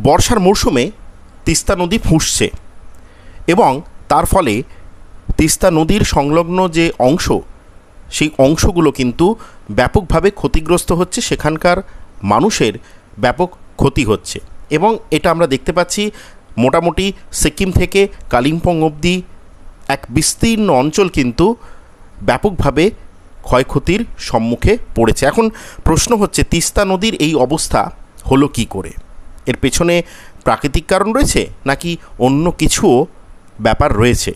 বর্ষার মরশুমে তিস্তা নদী ফুঁসছে এবং তার ফলে তিস্তা নদীর সংলগ্ন যে অংশ, সেই অংশগুলো কিন্তু ব্যাপকভাবে ক্ষতিগ্রস্ত হচ্ছে, সেখানকার মানুষের ব্যাপক ক্ষতি হচ্ছে। এবং এটা আমরা দেখতে পাচ্ছি মোটামুটি সিকিম থেকে কালিম্পং অবধি এক বিস্তীর্ণ অঞ্চল কিন্তু ব্যাপকভাবে ক্ষয়ক্ষতির সম্মুখে পড়েছে। এখন প্রশ্ন হচ্ছে, তিস্তা নদীর এই অবস্থা হলো কি করে? এর পেছনে প্রাকৃতিক কারণ রয়েছে নাকি অন্য কিছুও ব্যাপার রয়েছে,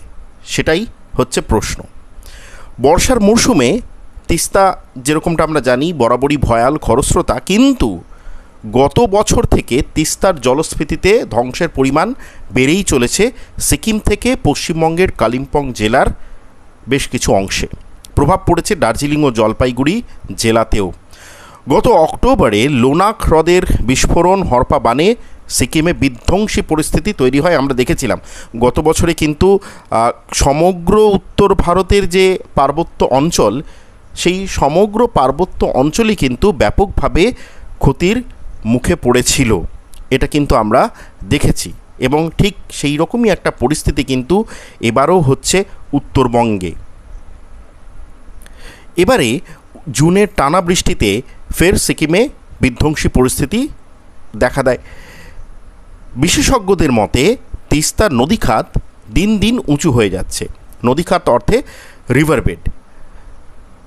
সেটাই হচ্ছে প্রশ্ন। বর্ষার মরশুমে তিস্তা, যেরকমটা আমরা জানি, বরাবরই ভয়াল খরস্রোতা, কিন্তু গত বছর থেকে তিস্তার জলস্ফীতিতে ধ্বংসের পরিমাণ বেড়েই চলেছে সিকিম থেকে পশ্চিমবঙ্গের কালিম্পং জেলার বেশ কিছু অংশে। প্রভাব পড়েছে দার্জিলিং ও জলপাইগুড়ি জেলাতেও। গত অক্টোবরে লোনাক হ্রদের বিস্ফোরণ হরপা বানে সিকিমে বিধ্বংসী পরিস্থিতি তৈরি হয়। আমরা দেখেছিলাম গত বছরে কিন্তু সমগ্র উত্তর ভারতের যে পার্বত্য অঞ্চল, সেই সমগ্র পার্বত্য অঞ্চলই কিন্তু ব্যাপকভাবে ক্ষতির মুখে পড়েছিল, এটা কিন্তু আমরা দেখেছি। এবং ঠিক সেই রকমই একটা পরিস্থিতি কিন্তু এবারও হচ্ছে উত্তরবঙ্গে। এবারে জুনের টানা বৃষ্টিতে ফের সিকিমে বিধ্বংসী পরিস্থিতি দেখা দেয়। বিশেষজ্ঞদের মতে তিস্তার নদীখাত দিন দিন উঁচু হয়ে যাচ্ছে। নদীখাত অর্থে রিভারবেড।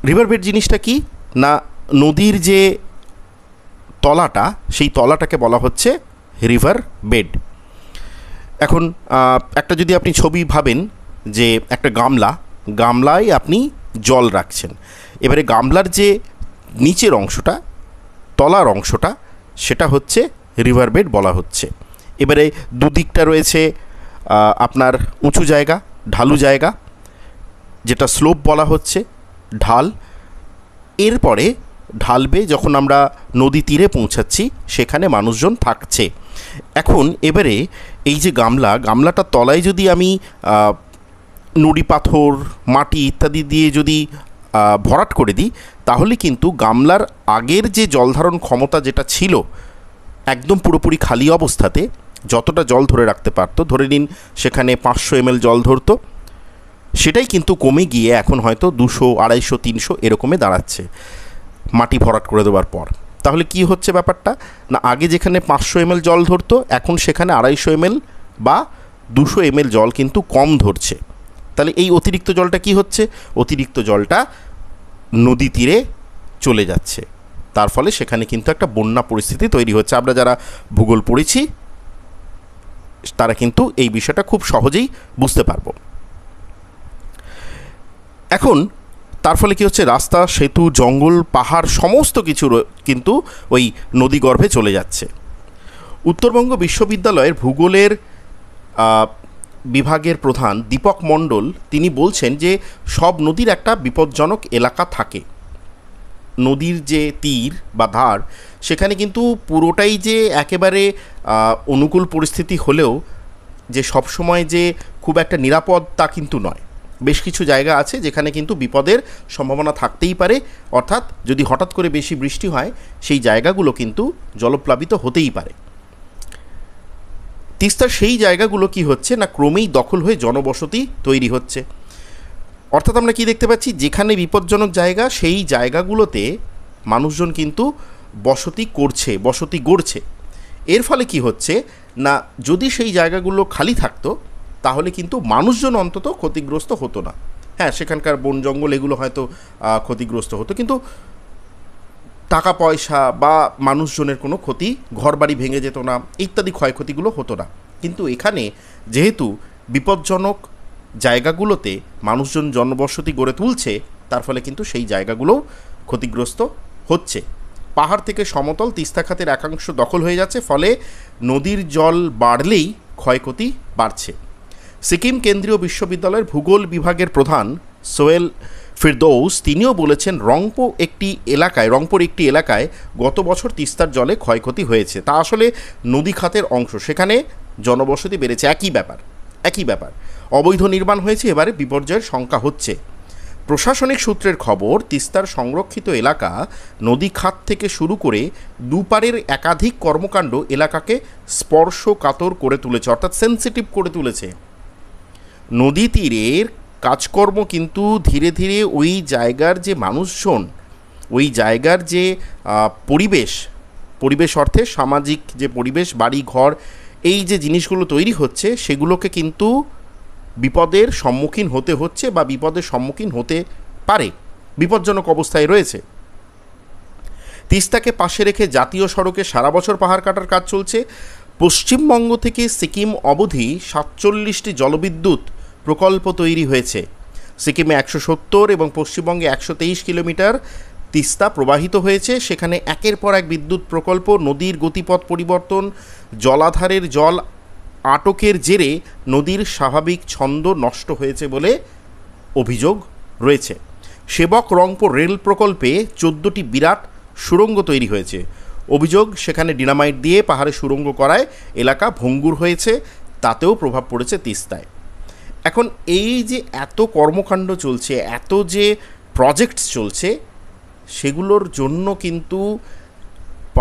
রিভারবেড জিনিসটা কি না, নদীর যে তলাটা, সেই তলাটাকে বলা হচ্ছে রিভার বেড। এখন একটা যদি আপনি ছবি ভাবেন যে একটা গামলায় আপনি জল রাখছেন, এবারে গামলার যে নিচের অংশটা, তলার অংশটা, সেটা হচ্ছে রিভার বেড বলা হচ্ছে। এবারে দুদিকটা রয়েছে আপনার উঁচু জায়গা, ঢালু জায়গা, যেটা স্লোপ বলা হচ্ছে, ঢাল। এরপরে ঢালবে যখন আমরা নদী তীরে পৌঁছাচ্ছি, সেখানে মানুষজন থাকছে। এখন এবারে এই যে গামলাটার তলায় যদি আমি নুড়ি পাথর, মাটি ইত্যাদি দিয়ে যদি ভরাট করে দিই, তাহলে কিন্তু গামলার আগের যে জলধারণ ক্ষমতা যেটা ছিল, একদম পুরোপুরি খালি অবস্থাতে যতটা জল ধরে রাখতে পারতো, ধরে নিন সেখানে 500 ml জল ধরতো, সেটাই কিন্তু কমে গিয়ে এখন হয়তো 200, 250, 300 এরকমে দাঁড়াচ্ছে মাটি ভরাট করে দেওয়ার পর। তাহলে কি হচ্ছে ব্যাপারটা না, আগে যেখানে 500 ml জল ধরতো, এখন সেখানে 250 ml বা 200 ml জল কিন্তু কম ধরছে। তাহলে এই অতিরিক্ত জলটা কি হচ্ছে? অতিরিক্ত জলটা নদী তীরে চলে যাচ্ছে, তার ফলে সেখানে কিন্তু একটা বন্যা পরিস্থিতি তৈরি হচ্ছে। আমরা যারা ভূগোল পড়েছি তারা কিন্তু এই বিষয়টা খুব সহজেই বুঝতে পারবো। এখন তার ফলে কী হচ্ছে, রাস্তা, সেতু, জঙ্গল, পাহাড় সমস্ত কিছু কিন্তু ওই নদীগর্ভে চলে যাচ্ছে। উত্তরবঙ্গ বিশ্ববিদ্যালয়ের ভূগোলের বিভাগের প্রধান দীপক মণ্ডল তিনি বলছেন যে সব নদীর একটা বিপজ্জনক এলাকা থাকে। নদীর যে তীর বা ধার, সেখানে কিন্তু পুরোটাই যে একেবারে অনুকূল পরিস্থিতি হলেও যে সবসময় যে খুব একটা নিরাপদ তা কিন্তু নয়। বেশ কিছু জায়গা আছে যেখানে কিন্তু বিপদের সম্ভাবনা থাকতেই পারে, অর্থাৎ যদি হঠাৎ করে বেশি বৃষ্টি হয়, সেই জায়গাগুলো কিন্তু জলপ্লাবিত হতেই পারে। তিস্তার সেই জায়গাগুলো কি হচ্ছে না, ক্রমেই দখল হয়ে জনবসতি তৈরি হচ্ছে। অর্থাৎ আমরা কি দেখতে পাচ্ছি, যেখানে বিপজ্জনক জায়গা, সেই জায়গাগুলোতে মানুষজন কিন্তু বসতি গড়ছে। এর ফলে কি হচ্ছে না, যদি সেই জায়গাগুলো খালি থাকতো, তাহলে কিন্তু মানুষজন অন্তত ক্ষতিগ্রস্ত হতো না। হ্যাঁ, সেখানকার বন জঙ্গল এগুলো হয়তো ক্ষতিগ্রস্ত হতো, কিন্তু টাকা পয়সা বা মানুষজনের কোনো ক্ষতি, ঘরবাড়ি ভেঙে যেত না, ইত্যাদি ক্ষয়ক্ষতিগুলো হতো না। কিন্তু এখানে যেহেতু বিপজ্জনক জায়গাগুলোতে মানুষজন জনবসতি গড়ে তুলছে, তার ফলে কিন্তু সেই জায়গাগুলোও ক্ষতিগ্রস্ত হচ্ছে। পাহাড় থেকে সমতল তিস্তা খাতের একাংশ দখল হয়ে যাচ্ছে, ফলে নদীর জল বাড়লেই ক্ষয়ক্ষতি বাড়ছে। সিকিম কেন্দ্রীয় বিশ্ববিদ্যালয়ের ভূগোল বিভাগের প্রধান সোহেল ফিরদৌস তিনিও বলেছেন, রংপুর একটি এলাকায় গত বছর তিস্তার জলে ক্ষয়ক্ষতি হয়েছে। তা আসলে নদী খাতের অংশ, সেখানে জনবসতি বেড়েছে, একই ব্যাপার। অবৈধ নির্মাণ হয়েছে, এবারে বিপর্যয়ের শঙ্কা হচ্ছে। প্রশাসনিক সূত্রের খবর, তিস্তার সংরক্ষিত এলাকা নদী খাত থেকে শুরু করে দুপারের একাধিক কর্মকাণ্ড এলাকাকে স্পর্শকাতর করে তুলেছে, অর্থাৎ সেন্সিটিভ করে তুলেছে। নদী তীরের কাজকর্ম কিন্তু ধীরে ধীরে ওই জায়গার যে মানুষজন, ওই জায়গার যে পরিবেশ অর্থে সামাজিক যে পরিবেশ, বাড়ি ঘর, এই যে জিনিসগুলো তৈরি হচ্ছে সেগুলোকে কিন্তু বিপদের সম্মুখীন হতে হচ্ছে বা বিপদের সম্মুখীন হতে পারে, বিপজ্জনক অবস্থায় রয়েছে। তিস্তাকে পাশে রেখে জাতীয় সড়কে সারা বছর পাহাড় কাটার কাজ চলছে। পশ্চিমবঙ্গ থেকে সিকিম অবধি 47টি জলবিদ্যুৎ প্রকল্প তৈরি হয়েছে। সিকিমে 170 এবং পশ্চিমবঙ্গে 123 কিলোমিটার তিস্তা প্রবাহিত হয়েছে। সেখানে একের পর এক বিদ্যুৎ প্রকল্প, নদীর গতিপথ পরিবর্তন, জলাধারের জল আটকের জেরে নদীর স্বাভাবিক ছন্দ নষ্ট হয়েছে বলে অভিযোগ রয়েছে। সেবক রংপুর রেল প্রকল্পে 14টি বিরাট সুড়ঙ্গ তৈরি হয়েছে। অভিযোগ, সেখানে ডিনামাইট দিয়ে পাহাড়ে সুড়ঙ্গ করায় এলাকা ভঙ্গুর হয়েছে, তাতেও প্রভাব পড়েছে তিস্তায়। এখন এই যে এত কর্মকাণ্ড চলছে, এত যে প্রজেক্টস চলছে, সেগুলোর জন্য কিন্তু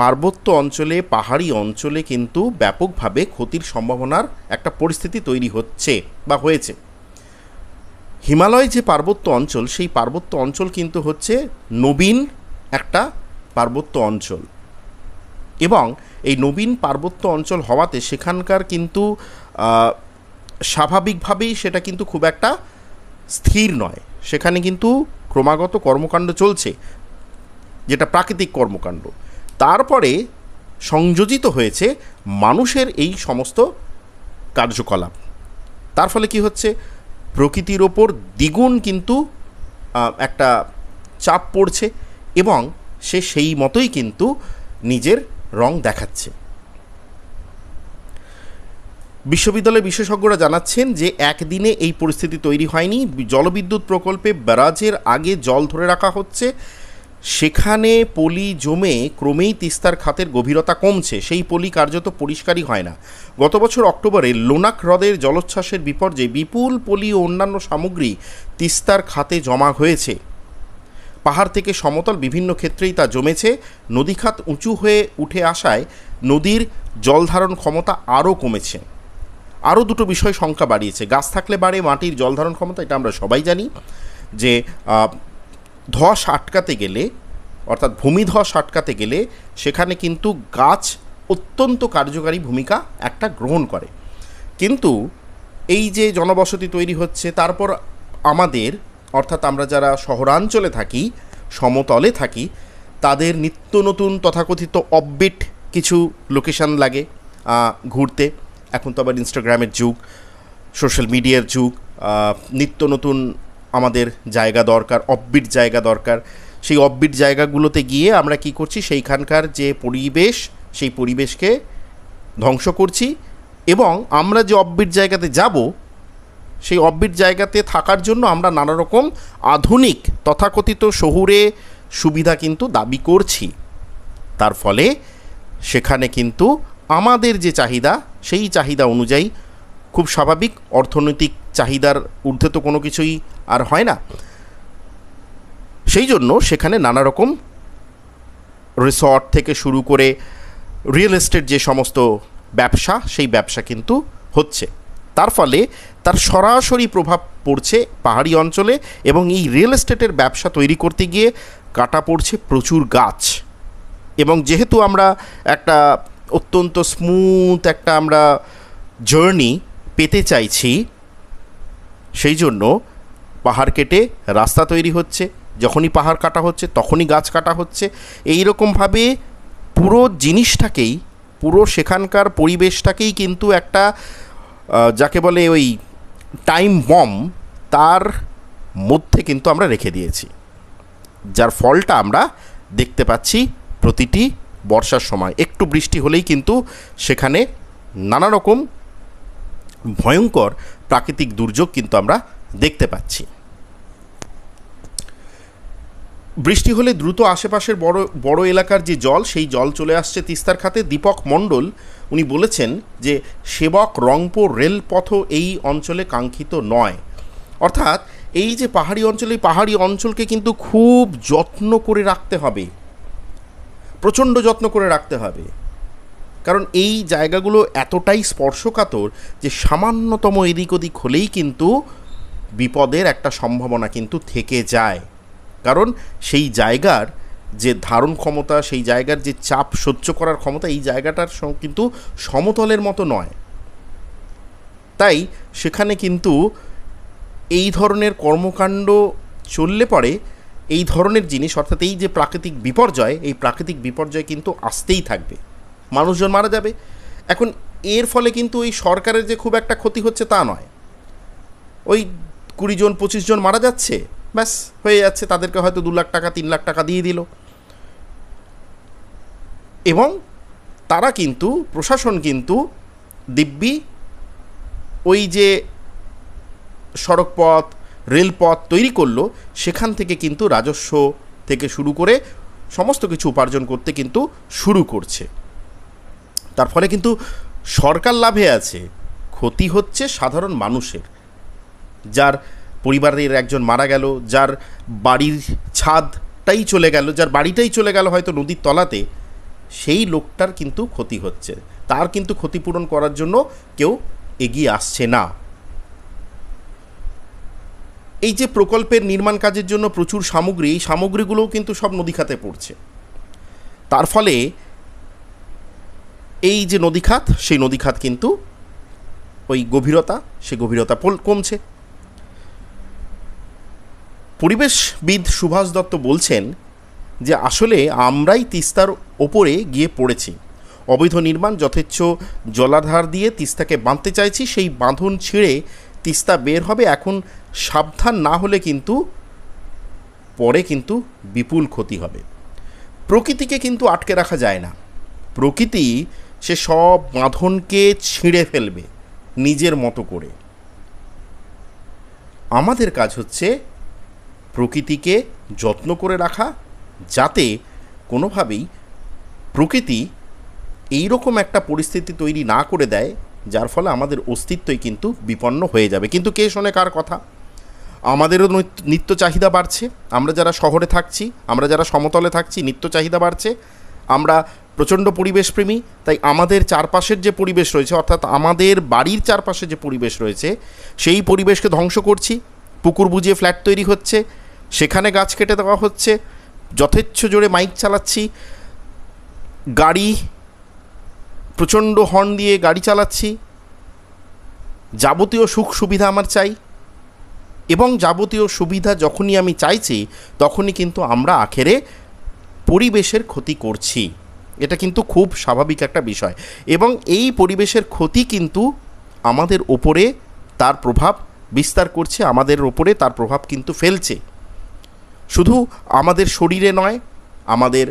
পার্বত্য অঞ্চলে, পাহাড়ি অঞ্চলে কিন্তু ব্যাপকভাবে ক্ষতির সম্ভাবনার একটা পরিস্থিতি তৈরি হচ্ছে বা হয়েছে। হিমালয় যে পার্বত্য অঞ্চল, সেই পার্বত্য অঞ্চল কিন্তু হচ্ছে নবীন একটা পার্বত্য অঞ্চল, এবং এই নবীন পার্বত্য অঞ্চল হওয়াতে সেখানকার কিন্তু স্বাভাবিকভাবেই সেটা কিন্তু খুব একটা স্থির নয়। সেখানে কিন্তু ক্রমাগত কর্মকাণ্ড চলছে, যেটা প্রাকৃতিক কর্মকাণ্ড। তারপরে সংযোজিত হয়েছে মানুষের এই সমস্ত কার্যকলাপ। তার ফলে কি হচ্ছে, প্রকৃতির ওপর দ্বিগুণ কিন্তু একটা চাপ পড়ছে এবং সে সেই মতোই কিন্তু নিজের রং দেখাচ্ছে। বিশ্ববিদ্যালয়ের বিশেষজ্ঞরা জানাচ্ছেন যে একদিনে এই পরিস্থিতি তৈরি হয়নি। জলবিদ্যুৎ প্রকল্পে ব্যারাজের আগে জল ধরে রাখা হচ্ছে, সেখানে পলি জমে ক্রমেই তিস্তার খাতের গভীরতা কমছে, সেই পলি কার্যত পরিষ্কারই হয় না। গত বছর অক্টোবরে লোনাক হ্রদের জলোচ্ছ্বাসের বিপর্যয়ে বিপুল পলি ও অন্যান্য সামগ্রী তিস্তার খাতে জমা হয়েছে। পাহাড় থেকে সমতল বিভিন্ন ক্ষেত্রেই তা জমেছে। নদীখাত উঁচু হয়ে উঠে আসায় নদীর জলধারণ ক্ষমতা আরও কমেছে। আরও দুটো বিষয় শঙ্কা বাড়িয়েছে। গাছ থাকলে বাড়ে মাটির জলধারণ ক্ষমতা, এটা আমরা সবাই জানি যে ধস আটকাতে গেলে, অর্থাৎ ভূমিধস আটকাতে গেলে সেখানে কিন্তু গাছ অত্যন্ত কার্যকারী ভূমিকা একটা গ্রহণ করে। কিন্তু এই যে জনবসতি তৈরি হচ্ছে, তারপর আমাদের, অর্থাৎ আমরা যারা শহরাঞ্চলে থাকি, সমতলে থাকি, তাদের নিত্য নতুন তথাকথিত অফবিট কিছু লোকেশান লাগে ঘুরতে। এখন তো আবার ইনস্টাগ্রামের যুগ, সোশ্যাল মিডিয়ার যুগ, নিত্য নতুন আমাদের জায়গা দরকার, অফবিট জায়গা দরকার। সেই অফবিট জায়গাগুলোতে গিয়ে আমরা কি করছি, সেইখানকার যে পরিবেশ, সেই পরিবেশকে ধ্বংস করছি, এবং আমরা যে অফবিট জায়গাতে যাব, সেই অফবিট জায়গাতে থাকার জন্য আমরা নানা রকম আধুনিক তথাকথিত শহুরে সুবিধা কিন্তু দাবি করছি। তার ফলে সেখানে কিন্তু আমাদের যে চাহিদা, সেই চাহিদা অনুযায়ী খুব স্বাভাবিক অর্থনৈতিক চাহিদার ঊর্ধ্বে তো কোনো কিছুই আর হয় না। সেই জন্য সেখানে নানা রকম রিসর্ট থেকে শুরু করে রিয়েল এস্টেট যে সমস্ত ব্যবসা, সেই ব্যবসা কিন্তু হচ্ছে। তার ফলে তার সরাসরি প্রভাব পড়ছে পাহাড়ি অঞ্চলে, এবং এই রিয়েল এস্টেটের ব্যবসা তৈরি করতে গিয়ে কাটা পড়ছে প্রচুর গাছ। এবং যেহেতু আমরা একটা অত্যন্ত স্মুথ একটা আমরা জার্নি পেতে চাইছি, সেই জন্য পাহাড় কেটে রাস্তা তৈরি হচ্ছে, যখনই পাহাড় কাটা হচ্ছে তখনই গাছ কাটা হচ্ছে। এই রকমভাবে পুরো জিনিসটাকেই, পুরো সেখানকার পরিবেশটাকেই কিন্তু একটা যাকে বলে ওই টাইম বম, তার মধ্যে কিন্তু আমরা রেখে দিয়েছি, যার ফলটা আমরা দেখতে পাচ্ছি প্রতিটি বর্ষার সময়। একটু বৃষ্টি হলেই কিন্তু সেখানে নানা রকম ভয়ঙ্কর প্রাকৃতিক দুর্যোগ কিন্তু আমরা দেখতে পাচ্ছি। বৃষ্টি হলে দ্রুত আশেপাশের বড় এলাকার যে জল, সেই জল চলে আসছে তিস্তার খাতে। দীপক মণ্ডল উনি বলেছেন যে সেবক রংপুর রেলপথও এই অঞ্চলে কাঙ্ক্ষিত নয়। অর্থাৎ এই যে পাহাড়ি অঞ্চল, এই পাহাড়ি অঞ্চলকে কিন্তু খুব যত্ন করে রাখতে হবে, প্রচণ্ড যত্ন করে রাখতে হবে। কারণ এই জায়গাগুলো এতটাই স্পর্শকাতর যে সামান্যতম এদিক ওদিক হলেই কিন্তু বিপদের একটা সম্ভাবনা কিন্তু থেকে যায়। কারণ সেই জায়গার যে ধারণ ক্ষমতা, সেই জায়গার যে চাপ সহ্য করার ক্ষমতা, এই জায়গাটার কিন্তু সমতলের মতো নয়। তাই সেখানে কিন্তু এই ধরনের কর্মকাণ্ড চললে পরে এই ধরনের জিনিস, অর্থাৎ এই যে প্রাকৃতিক বিপর্যয়, এই প্রাকৃতিক বিপর্যয় কিন্তু আসতেই থাকবে, মানুষজন মারা যাবে। এখন এর ফলে কিন্তু ওই সরকারের যে খুব একটা ক্ষতি হচ্ছে তা নয়, ওই 20 জন 25 জন মারা যাচ্ছে, ব্যাস হয়ে যাচ্ছে, তাদেরকে হয়তো 2 লাখ টাকা 3 লাখ টাকা দিয়ে দিল, এবং তারা কিন্তু, প্রশাসন কিন্তু দিব্যি ওই যে সড়কপথ রেলপথ তৈরি করলো, সেখান থেকে কিন্তু রাজস্ব থেকে শুরু করে সমস্ত কিছু উপার্জন করতে কিন্তু শুরু করছে। তার ফলে কিন্তু সরকার লাভে আছে, ক্ষতি হচ্ছে সাধারণ মানুষের। যার পরিবারের একজন মারা গেল, যার বাড়ির ছাদটাই চলে গেল, যার বাড়িটাই চলে গেল হয়তো নদীর তলাতে, সেই লোকটার কিন্তু ক্ষতি হচ্ছে, তার কিন্তু ক্ষতিপূরণ করার জন্য কেউ এগিয়ে আসছে না। এই যে প্রকল্পের নির্মাণ কাজের জন্য প্রচুর সামগ্রী, এই সামগ্রীগুলোও কিন্তু সব নদী খাতে পড়ছে। তার ফলে এই যে নদী খাত, সেই নদী খাত কিন্তু ওই গভীরতা, সেই গভীরতা কমছে। পরিবেশবিদ সুভাষ দত্ত বলছেন যে আসলে আমরাই তিস্তার ওপরে গিয়ে পড়েছি, অবৈধ নির্মাণ যথেচ্ছ জলাধার দিয়ে তিস্তাকে বাঁধতে চাইছি, সেই বাঁধন ছিঁড়ে তিস্তা বের হবে। এখন সাবধান না হলে কিন্তু পরে কিন্তু বিপুল ক্ষতি হবে। প্রকৃতিকে কিন্তু আটকে রাখা যায় না, প্রকৃতি সে সব বাঁধনকে ছিঁড়ে ফেলবে নিজের মতো করে। আমাদের কাজ হচ্ছে প্রকৃতিকে যত্ন করে রাখা, যাতে কোনোভাবেই প্রকৃতি এইরকম একটা পরিস্থিতি তৈরি না করে দেয় যার ফলে আমাদের অস্তিত্বই কিন্তু বিপন্ন হয়ে যাবে। কিন্তু কে শোনে কার কথা? আমাদেরও নিত্য চাহিদা বাড়ছে, আমরা যারা শহরে থাকছি, আমরা যারা সমতলে থাকছি, নিত্য চাহিদা বাড়ছে, আমরা প্রচণ্ড পরিবেশপ্রেমী, তাই আমাদের চারপাশের যে পরিবেশ রয়েছে, অর্থাৎ আমাদের বাড়ির চারপাশে যে পরিবেশ রয়েছে, সেই পরিবেশকে ধ্বংস করছি। পুকুর বুজিয়ে ফ্ল্যাট তৈরি হচ্ছে, সেখানে গাছ কেটে দেওয়া হচ্ছে, যথেচ্ছ জোরে মাইক চালাচ্ছি, গাড়ি প্রচণ্ড হর্ন দিয়ে গাড়ি চালাচ্ছি, যাবতীয় সুখ সুবিধা আমার চাই, এবং যাবতীয় সুবিধা যখনই আমি চাইছি তখনই কিন্তু আমরা আখেরে পরিবেশের ক্ষতি করছি। এটা কিন্তু খুব স্বাভাবিক একটা বিষয়, এবং এই পরিবেশের ক্ষতি কিন্তু আমাদের ওপরে তার প্রভাব বিস্তার করছে, আমাদের ওপরে তার প্রভাব কিন্তু ফেলছে। শুধু আমাদের শরীরে নয়, আমাদের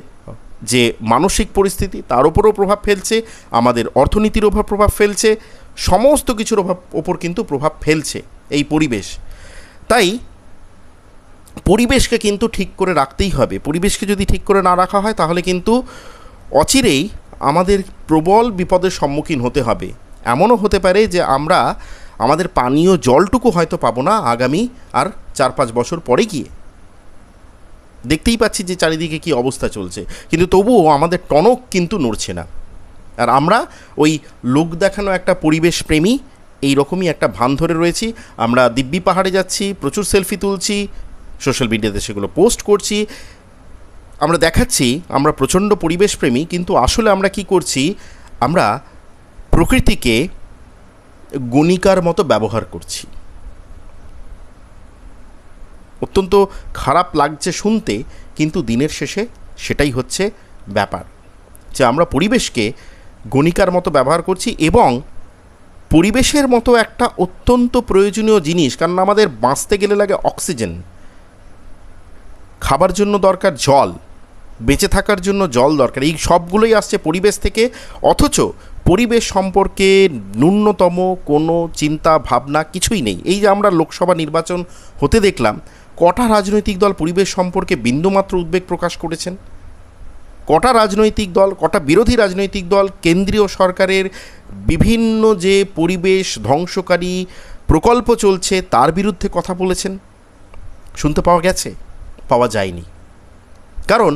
যে মানসিক পরিস্থিতি তার ওপরও প্রভাব ফেলছে, আমাদের অর্থনীতির ওপর প্রভাব ফেলছে, সমস্ত কিছুর ওপর কিন্তু প্রভাব ফেলছে এই পরিবেশ। তাই পরিবেশকে কিন্তু ঠিক করে রাখতেই হবে। পরিবেশকে যদি ঠিক করে না রাখা হয় তাহলে কিন্তু অচিরেই আমাদের প্রবল বিপদের সম্মুখীন হতে হবে। এমনও হতে পারে যে আমরা আমাদের পানীয় জলটুকু হয়তো পাবো না আগামী আর 4-5 বছর পরে গিয়ে। দেখতেই পাচ্ছি যে চারিদিকে কি অবস্থা চলছে, কিন্তু তবুও আমাদের টনক কিন্তু নড়ছে না। আর আমরা ওই লোক দেখানো একটা পরিবেশ প্রেমী, এই রকমই একটা ভান ধরে রয়েছি। আমরা দিব্যি পাহাড়ে যাচ্ছি, প্রচুর সেলফি তুলছি, সোশ্যাল মিডিয়াতে সেগুলো পোস্ট করছি, আমরা দেখাচ্ছি আমরা প্রচণ্ড পরিবেশপ্রেমী, কিন্তু আসলে আমরা কি করছি? আমরা প্রকৃতিকে গণিকার মতো ব্যবহার করছি। অত্যন্ত খারাপ লাগছে শুনতে, কিন্তু দিনের শেষে সেটাই হচ্ছে ব্যাপার, যে আমরা পরিবেশকে গণিকার মতো ব্যবহার করছি, এবং পরিবেশের মতো একটা অত্যন্ত প্রয়োজনীয় জিনিস। কারণ আমাদের বাঁচতে গেলে লাগে অক্সিজেন, খাবার জন্য দরকার জল, বেঁচে থাকার জন্য জল দরকার, এই সবগুলোই আসছে পরিবেশ থেকে। অথচ পরিবেশ সম্পর্কে ন্যূনতম কোনো চিন্তা ভাবনা কিছুই নেই। এই যে আমরা লোকসভা নির্বাচন হতে দেখলাম, কটা রাজনৈতিক দল পরিবেশ সম্পর্কে বিন্দুমাত্র উদ্বেগ প্রকাশ করেছেন? কটা রাজনৈতিক দল, কটা বিরোধী রাজনৈতিক দল কেন্দ্রীয় সরকারের বিভিন্ন যে পরিবেশ ধ্বংসকারী প্রকল্প চলছে তার বিরুদ্ধে কথা বলেছেন? শুনতে পাওয়া গেছে? পাওয়া যায়নি। কারণ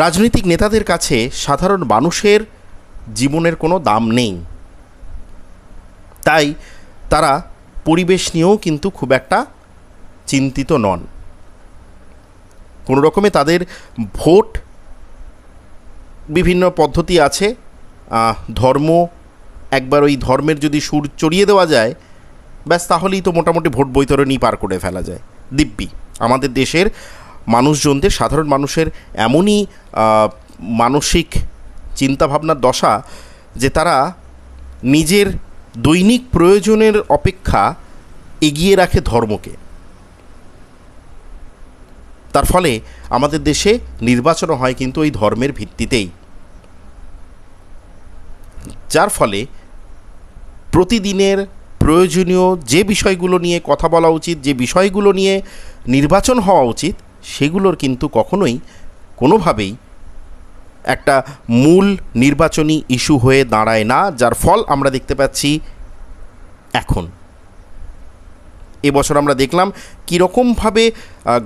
রাজনৈতিক নেতাদের কাছে সাধারণ মানুষের জীবনের কোনো দাম নেই। তাই তারা পরিবেশ নিয়েও কিন্তু খুব একটা চিন্তিত নন। কোনো রকমে তাদের ভোট, বিভিন্ন পদ্ধতি আছে, ধর্ম, একবার ওই ধর্মের যদি সুর চড়িয়ে দেওয়া যায় ব্যাস, তাহলেই তো মোটামুটি ভোট বৈতরণী পার করে ফেলা যায়। দিব্যি আমাদের দেশের মানুষজনদের, সাধারণ মানুষের এমনই মানসিক চিন্তাভাবনার দশা যে তারা নিজের দৈনিক প্রয়োজনের অপেক্ষা এগিয়ে রাখে ধর্মকে। তার ফলে আমাদের দেশে নির্বাচন হয় কিন্তু ওই ধর্মের ভিত্তিতেই, যার ফলে প্রতিদিনের প্রয়োজনীয় যে বিষয়গুলো নিয়ে কথা বলা উচিত, যে বিষয়গুলো নিয়ে নির্বাচন হওয়া উচিত, সেগুলোর কিন্তু কখনোই কোনোভাবেই একটা মূল নির্বাচনী ইস্যু হয়ে দাঁড়ায় না, যার ফল আমরা দেখতে পাচ্ছি এখন। এবছর আমরা দেখলাম কীরকমভাবে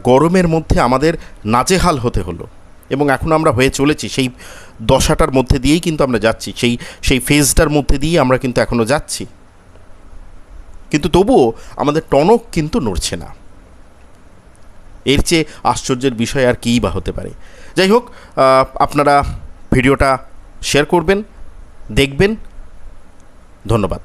গরমের মধ্যে আমাদের নাজেহাল হতে হলো, এবং এখন আমরা হয়ে চলেছি সেই দশাটার মধ্যে দিয়েই কিন্তু আমরা যাচ্ছি, সেই ফেজটার মধ্যে দিয়ে আমরা কিন্তু এখনও যাচ্ছি। কিন্তু তবুও আমাদের টনক কিন্তু নড়ছে না। এর চেয়ে আশ্চর্যের বিষয় আর কীই বা হতে পারে। যাই হোক, আপনারা ভিডিওটা শেয়ার করবেন, দেখবেন। ধন্যবাদ।